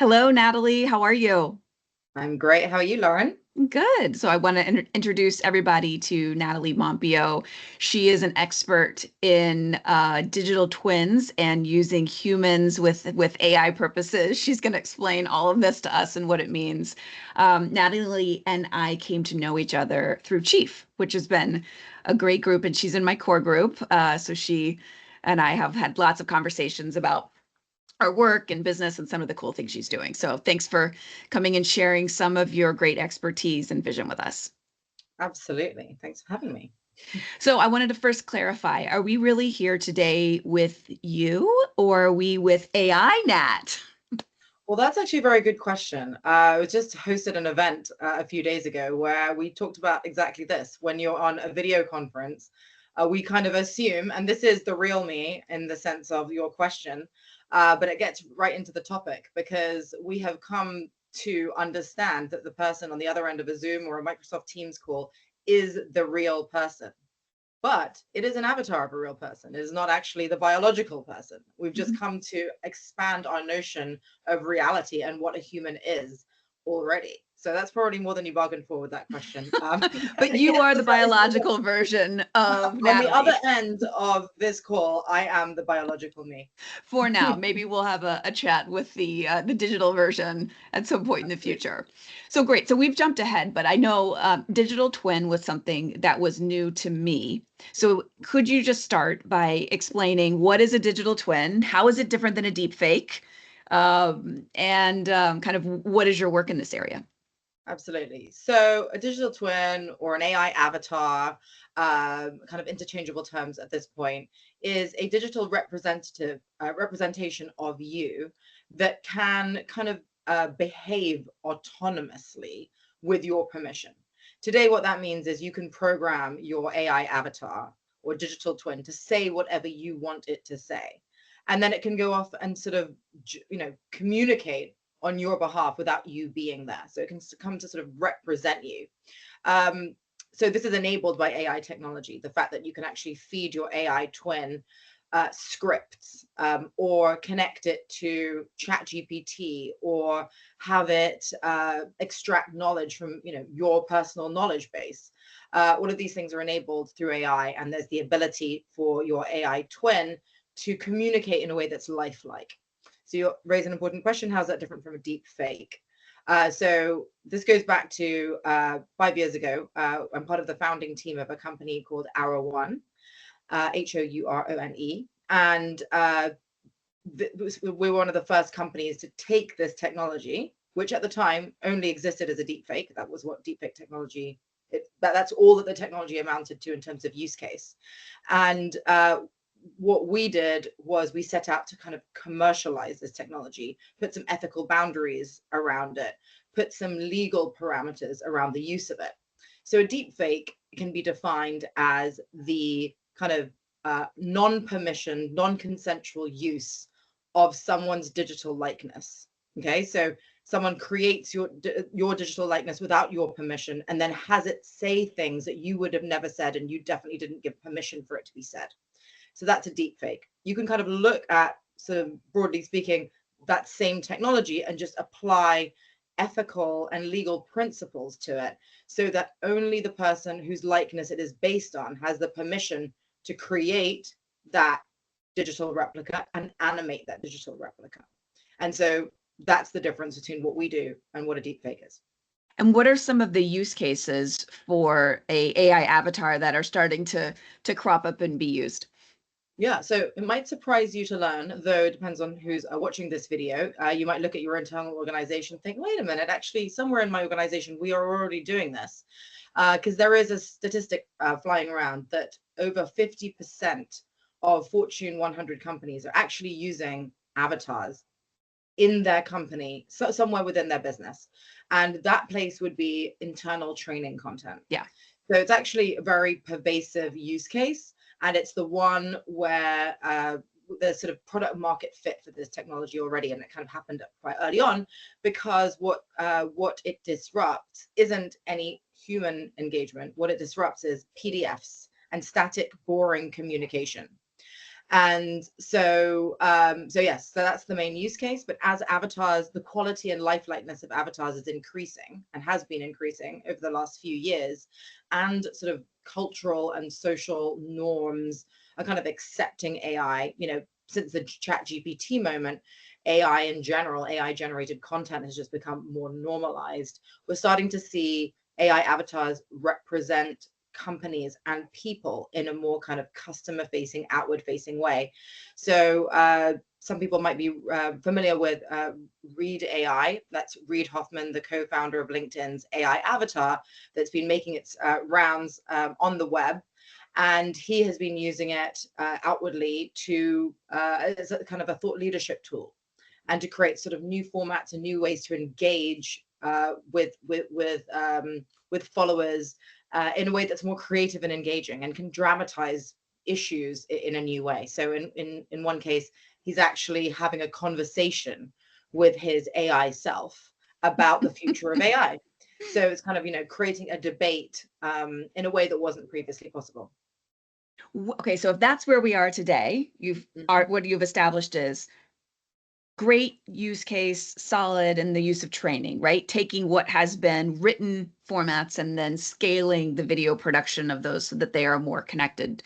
Hello, Natalie. How are you? I'm great. How are you, Lauren? Good. So I want to introduce everybody to Natalie Monbiot. She is an expert in digital twins and using humans with AI purposes. She's going to explain all of this to us and what it means. Natalie and I came to know each other through Chief, which has been a great group, and she's in my core group. So she and I have had lots of conversations about our work and business and some of the cool things she's doing. So thanks for coming and sharing some of your great expertise and vision with us. Absolutely. Thanks for having me. So I wanted to first clarify, are we really here today with you or are we with AI Nat? Well, that's actually a very good question. I was just hosted an event a few days ago where we talked about exactly this. When you're on a video conference, we kind of assume, and this is the real me in the sense of your question, but it gets right into the topic because we have come to understand that the person on the other end of a Zoom or a Microsoft Teams call is the real person. But it is an avatar of a real person. It is not actually the biological person. We've just come to expand our notion of reality and what a human is already. So that's probably more than you bargained for with that question. But you Yes, are the that is biological version of on the other Natalie. end of this call. I am the biological me. For now. Maybe we'll have a chat with the digital version at some point in the future. So great. So we've jumped ahead, but I know digital twin was something that was new to me. So could you just start by explaining what is a digital twin? How is it different than a deep fake? And kind of what is your work in this area? Absolutely. So a digital twin or an AI avatar, kind of interchangeable terms at this point, is a digital representation of you that can kind of behave autonomously with your permission. Today, what that means is you can program your AI avatar or digital twin to say whatever you want it to say. And then it can go off and sort of, communicate on your behalf without you being there. So it can come to sort of represent you. Um, so this is enabled by AI technology, the fact that you can actually feed your AI twin scripts or connect it to ChatGPT or have it extract knowledge from your personal knowledge base. All of these things are enabled through AI, and there's the ability for your AI twin to communicate in a way that's lifelike. So you raise an important question. How's that different from a deep fake? So this goes back to 5 years ago. I'm part of the founding team of a company called Hourone, Hourone. And we're one of the first companies to take this technology, which at the time only existed as a deep fake. That was what deep fake technology, that's all that the technology amounted to in terms of use case. And what we did was we set out to kind of commercialize this technology, put some ethical boundaries around it, put some legal parameters around the use of it. So a deep fake can be defined as the kind of non-permission, non-consensual use of someone's digital likeness. Okay, so someone creates your digital likeness without your permission and then has it say things that you would have never said, and you definitely didn't give permission for it to be said. So that's a deep fake. You can kind of look at, sort of broadly speaking, that same technology and just apply ethical and legal principles to it so that only the person whose likeness it is based on has the permission to create that digital replica and animate that digital replica. And so that's the difference between what we do and what a deep fake is. And what are some of the use cases for a AI avatar that are starting to crop up and be used? Yeah, so it might surprise you to learn, though it depends on who's watching this video. You might look at your internal organization, think, wait a minute, actually, somewhere in my organization, we are already doing this. Because there is a statistic flying around that over 50% of Fortune 100 companies are actually using avatars in their company, so somewhere within their business. And that place would be internal training content. Yeah. So it's actually a very pervasive use case. And it's the one where there's sort of product market fit for this technology already. And it kind of happened quite early on because what it disrupts isn't any human engagement. What it disrupts is PDFs and static, boring communication. And so yes, so that's the main use case. But as avatars, the quality and lifelikeliness of avatars is increasing and has been increasing over the last few years, and sort of cultural and social norms are kind of accepting AI. Since the chat GPT moment, AI in general, AI generated content has just become more normalized. We're starting to see AI avatars represent companies and people in a more kind of customer facing, outward facing way. So some people might be familiar with Reed AI. That's Reid Hoffman, the co-founder of LinkedIn's AI avatar, that's been making its rounds on the web. And he has been using it outwardly to as a kind of a thought leadership tool, and to create sort of new formats and new ways to engage with followers in a way that's more creative and engaging, and can dramatize issues in a new way. So in one case, he's actually having a conversation with his AI self about the future of AI. So it's kind of, creating a debate in a way that wasn't previously possible. Okay, so if that's where we are today, what you've established is great use case, solid in the use of training, right? Taking what has been written formats and then scaling the video production of those so that they are more connected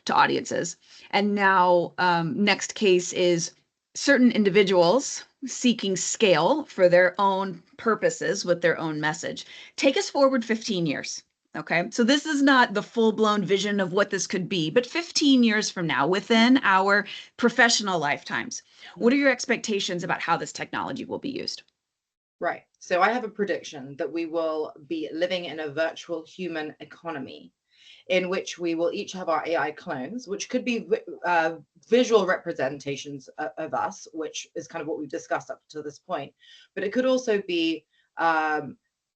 to audiences. And now, next case is certain individuals seeking scale for their own purposes with their own message. Take us forward 15 years. Okay, so this is not the full-blown vision of what this could be, but 15 years from now, within our professional lifetimes, what are your expectations about how this technology will be used? Right. So I have a prediction that we will be living in a virtual human economy, in which we will each have our AI clones, which could be visual representations of us, which is kind of what we've discussed up to this point. But it could also be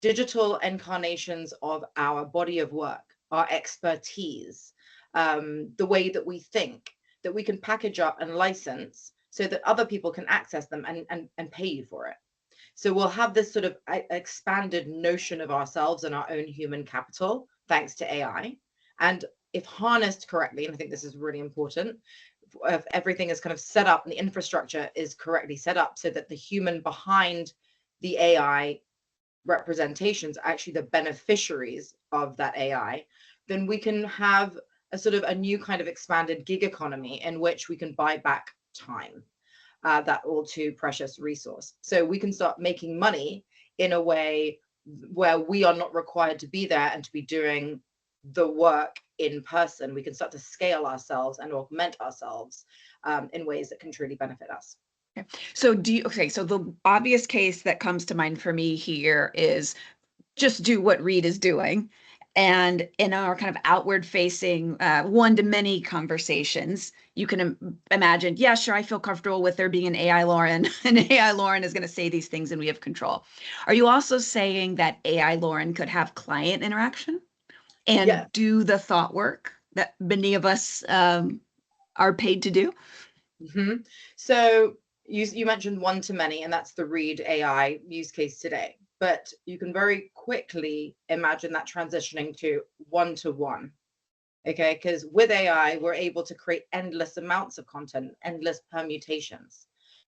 digital incarnations of our body of work, our expertise, the way that we think, that we can package up and license so that other people can access them and pay you for it. So we'll have this sort of expanded notion of ourselves and our own human capital, thanks to AI. And if harnessed correctly, and I think this is really important, if everything is kind of set up and the infrastructure is correctly set up so that the human behind the AI representations are actually the beneficiaries of that AI, then we can have a sort of a new kind of expanded gig economy in which we can buy back time, that all too precious resource. So we can start making money in a way where we are not required to be there and to be doing the work in person. We can start to scale ourselves and augment ourselves in ways that can truly benefit us. So so the obvious case that comes to mind for me here is just do what Reed is doing. And in our kind of outward facing one-to-many conversations, you can imagine, yeah, sure, I feel comfortable with there being an AI Lauren, and AI Lauren is going to say these things and we have control. Are you also saying that AI Lauren could have client interaction and do the thought work that many of us are paid to do? Mm-hmm. So you mentioned one-to-many, and that's the Reed AI use case today. But you can very quickly imagine that transitioning to one-to-one. Okay, because with AI, we're able to create endless amounts of content, endless permutations.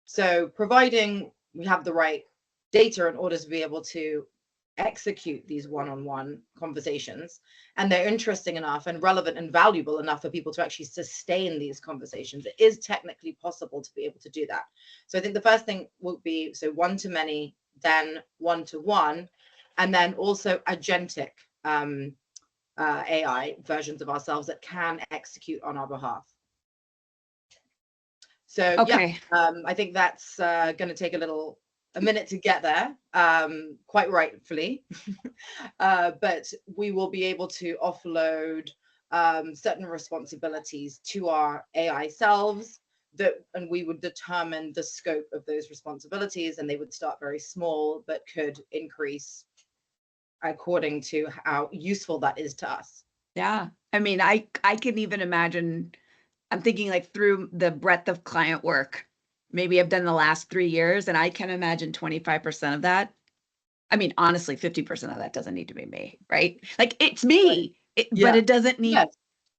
So providing we have the right data in order to be able to execute these one-on-one conversations, and they're interesting enough and relevant and valuable enough for people to actually sustain these conversations, it is technically possible to be able to do that. So I think the first thing will be, so one-to-many, then one-to-one, and then also agentic AI versions of ourselves that can execute on our behalf. So okay. I think that's going to take a minute to get there, quite rightfully. But we will be able to offload certain responsibilities to our AI selves, and we would determine the scope of those responsibilities, and they would start very small, but could increase according to how useful that is to us. Yeah. I mean, I can even imagine, I'm thinking like through the breadth of client work, maybe I've done the last 3 years, and I can imagine 25% of that. I mean, honestly, 50% of that doesn't need to be me, right? Like it's me, but it doesn't need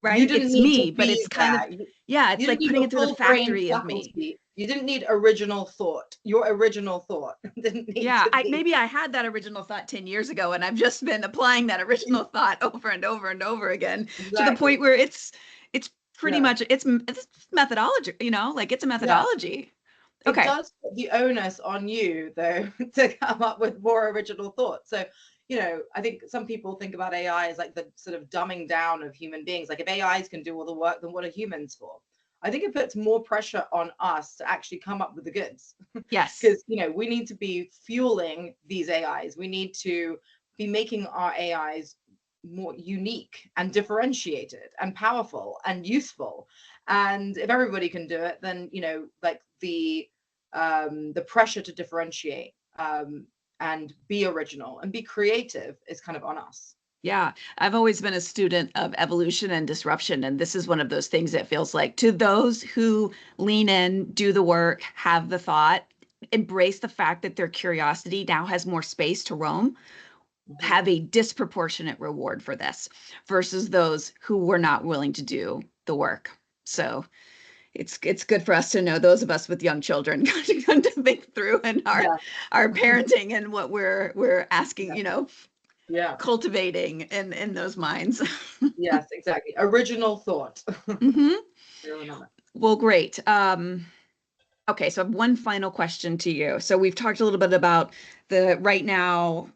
You right? didn't It's need to me, but be it's kind of, there. yeah, You it's didn't like need putting your it through the full brain factory of me. faculty. You didn't need original thought. Your original thought didn't need Yeah, to be. maybe I had that original thought 10 years ago, and I've just been applying that original thought over and over and over again to the point Exactly. where it's pretty Yeah. much it's methodology, like it's a Yeah. methodology. It Okay. does put the onus on you, though, to come up with more original thoughts. So, I think some people think about AI as like the sort of dumbing down of human beings. Like if AIs can do all the work, then what are humans for? I think it puts more pressure on us to actually come up with the goods Yes. because, we need to be fueling these AIs. We need to be making our AIs more unique and differentiated and powerful and useful. And if everybody can do it, then, like the pressure to differentiate and be original and be creative is kind of on us. Yeah, I've always been a student of evolution and disruption, and this is one of those things that feels like to those who lean in, do the work, have the thought, embrace the fact that their curiosity now has more space to roam, Mhm. have a disproportionate reward for this versus those who were not willing to do the work. So it's good for us to know, those of us with young children, to think through in Yeah. our parenting and what we're asking, Yeah. Yeah. cultivating in those minds. Yes, exactly. Original thought. Hmm. Remember. Well, great. Okay, so I have one final question to you. So we've talked a little bit about the right now,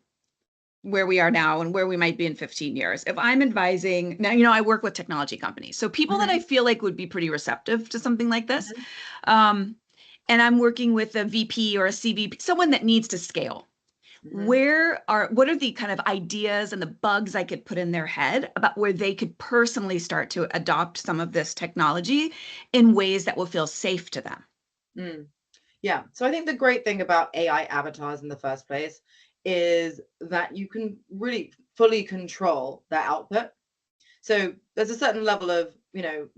where we are now and where we might be in 15 years. If I'm advising now, I work with technology companies. So people that I Mhm, feel like would be pretty receptive to something like this. mhm, Um, and I'm working with a VP or a CVP, someone that needs to scale. mhm. What are the kind of ideas and the bugs I could put in their head about where they could personally start to adopt some of this technology in ways that will feel safe to them? Mm. Yeah. So I think the great thing about AI avatars in the first place is that you can really fully control their output. So there's a certain level of,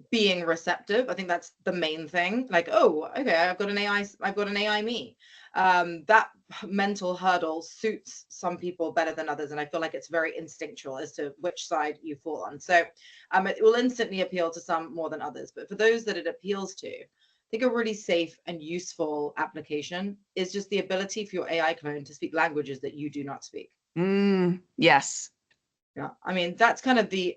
being receptive. I think that's the main thing. Like, oh, okay, I've got an AI me. That mental hurdle suits some people better than others. And I feel like it's very instinctual as to which side you fall on. So it will instantly appeal to some more than others. But for those that it appeals to, I think a really safe and useful application is just the ability for your AI clone to speak languages that you do not speak. Yes. Yeah, I mean, that's kind of the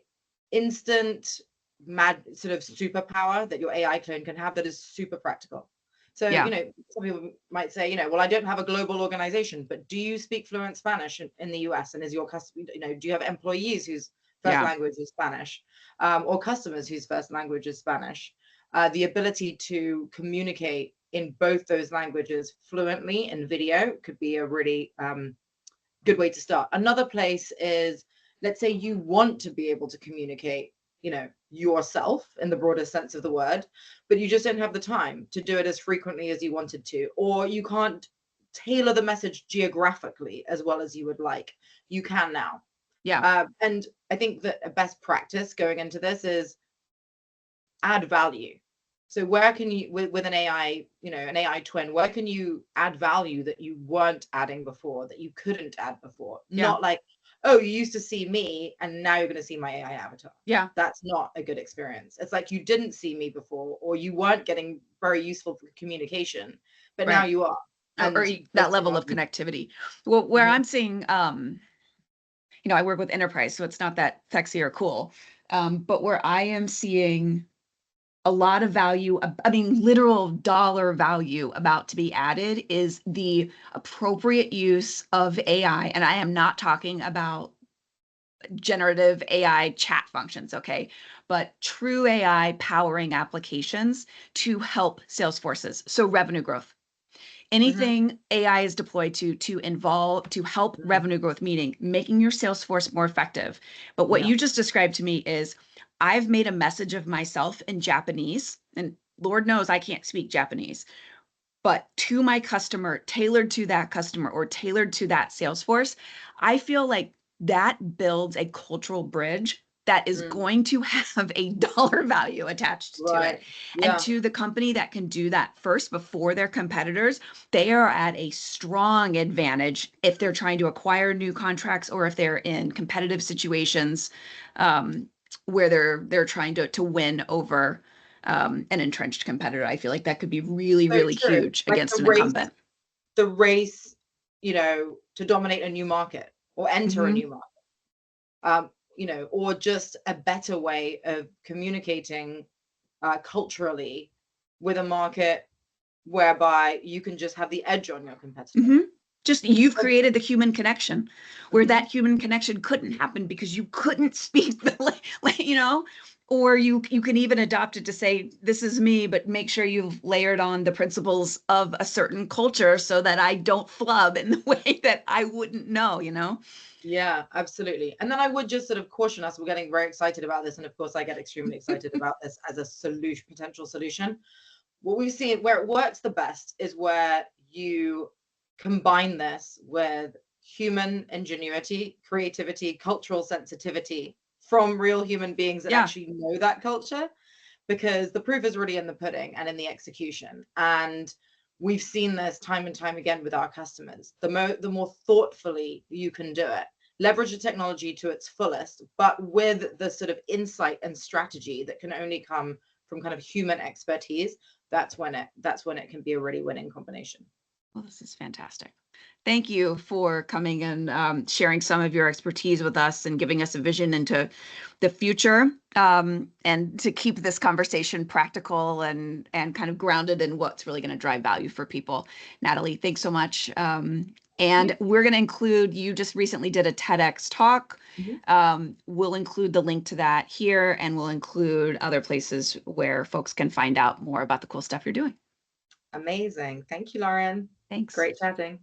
instant mad sort of superpower that your AI clone can have that is super practical. So, Yeah. some people might say, well, I don't have a global organization, but do you speak fluent Spanish in the US? And is your customer, do you have employees whose first Yeah. language is Spanish, or customers whose first language is Spanish? The ability to communicate in both those languages fluently in video could be a really good way to start. Another place is, let's say you want to be able to communicate, yourself in the broader sense of the word, but you just don't have the time to do it as frequently as you wanted to, or you can't tailor the message geographically as well as you would like. You can now. Yeah. And I think that a best practice going into this is add value. So where can you, with an AI, an AI twin, where can you add value that you weren't adding before, that you couldn't add before? Yeah. Not like, oh, you used to see me and now you're going to see my AI avatar. Yeah. That's not a good experience. It's like you didn't see me before, or you weren't getting very useful communication, but now Right. you are. Or And that this level of technology. connectivity. Well, where Mhm, I'm seeing, I work with enterprise, so it's not that sexy or cool. But where I am seeing a lot of value, I mean, literal dollar value about to be added is the appropriate use of AI. And I am not talking about generative AI chat functions, okay? But true AI powering applications to help sales forces. So revenue growth. mhm, Anything AI is deployed to help mhm. revenue growth, meaning making your sales force more effective. But what Yeah. you just described to me is I've made a message of myself in Japanese, and Lord knows I can't speak Japanese, but to my customer, tailored to that customer or tailored to that sales force, I feel like that builds a cultural bridge that is Mm, going to have a dollar value attached to it. right. And Yeah. to the company that can do that first before their competitors, they are at a strong advantage if they're trying to acquire new contracts or if they're in competitive situations. where they're trying to win over an entrenched competitor. I feel like that could be really, So really true. huge Like against an incumbent. the race, to dominate a new market or enter a Hmm. new market. Or just a better way of communicating culturally with a market whereby you can just have the edge on your competitor. Hmm. Just you've created the human connection where Mhm. that human connection couldn't happen because you couldn't speak or you can even adopt it to say, this is me, but make sure you've layered on the principles of a certain culture so that I don't flub in the way that I wouldn't know. Yeah, absolutely. And then I would just sort of caution us, we're getting very excited about this. And of course, I get extremely excited about this as a potential solution. What we've seen where it works the best is where you combine this with human ingenuity, creativity, cultural sensitivity from real human beings that Yeah. actually know that culture, because the proof is really in the pudding and in the execution. And we've seen this time and time again with our customers. The more thoughtfully you can do it, leverage the technology to its fullest, but with the sort of insight and strategy that can only come from kind of human expertise, that's when it can be a really winning combination. Well, this is fantastic. Thank you for coming and sharing some of your expertise with us and giving us a vision into the future, and to keep this conversation practical and kind of grounded in what's really going to drive value for people. Natalie, thanks so much. Thank you. And we're going to include, you just recently did a TEDx talk. Mhm. We'll include the link to that here, and we'll include other places where folks can find out more about the cool stuff you're doing. Amazing. Thank you, Lauren. Thanks. Great chatting.